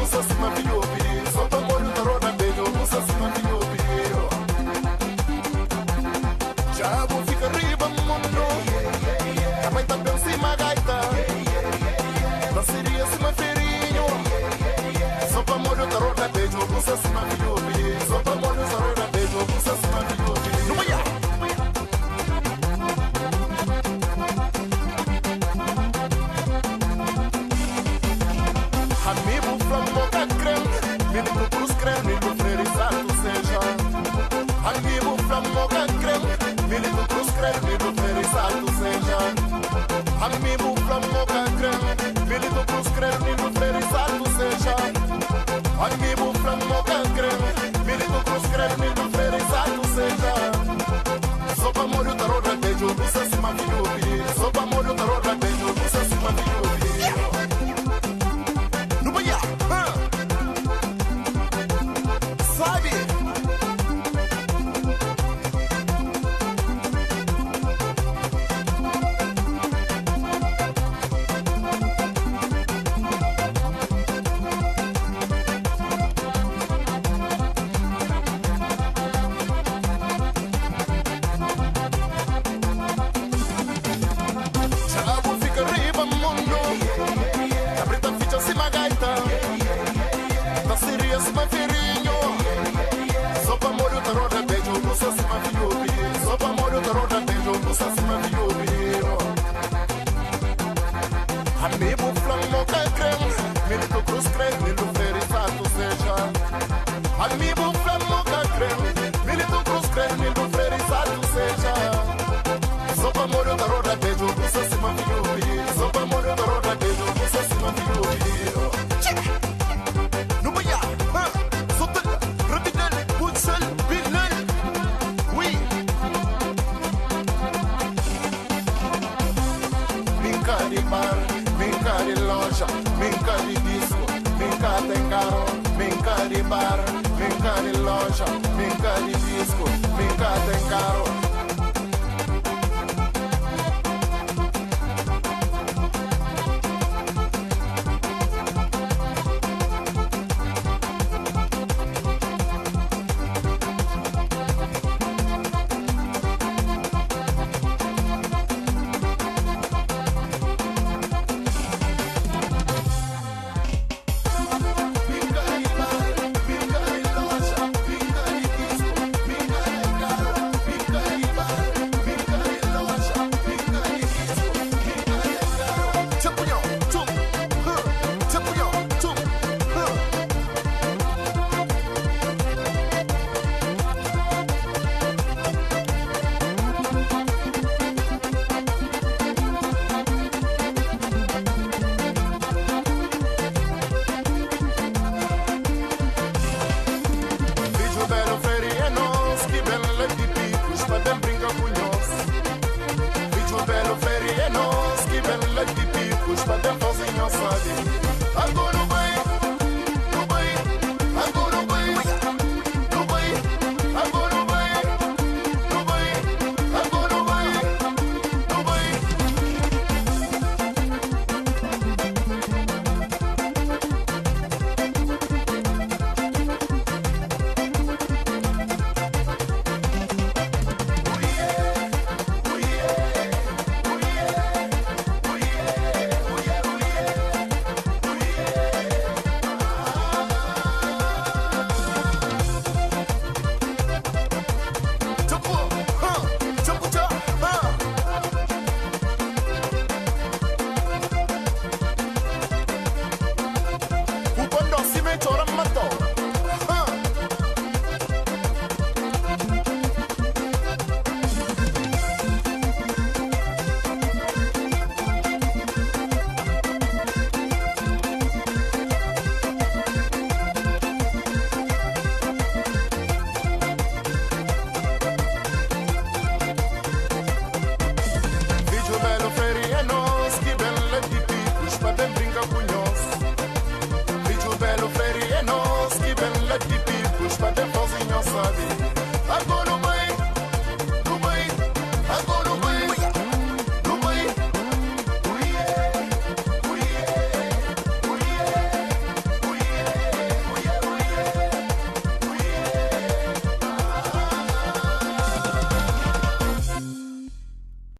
musa sima filho pedi. Sopa molho da roda beijo, musa sima filho pedi. Diabo fica riba mundo, também tá bem cima gaita. Não seria cima ferinho. Sopa molho da roda beijo, musa sima filho pedi. Sopa molho da roda beijo, musa sima filho pedi. No meia. Amigo flamoca creme, milico cruz creme, milico ferizado seja. Amigo flamoca creme, milico cruz creme, milico ferizado seja. Amigo flamoca creme, milico cruz creme, milico ferizado seja. Amigo flamoca creme, milico cruz creme, milico ferizado seja. Sopa molho da roda beijo, musa sima filho. Sopa molho da roda beijo, musa sima filho. Sabe? Diabo fica riba mundo, a preta ficha cima gaita. Da seria cima ferinho. Sopa molho da roda beijo, musa cima filho. Sopa molho da roda beijo, musa cima filho. Amigo flamoca creme, milico cruz creme, milico ferizado seja. Amigo flamoca creme, milico cruz creme, milico ferizado seja. Sopa molho da roda beijo, musa cima filho. Sopa molho da roda beijo, musa cima filho. No meia, solta, rapidele, puxel, bilele, oui. Minca de bar, minca de loja, minca de disco, minca de carro, minca de bar, minca de loja, minca de disco, minca de carro.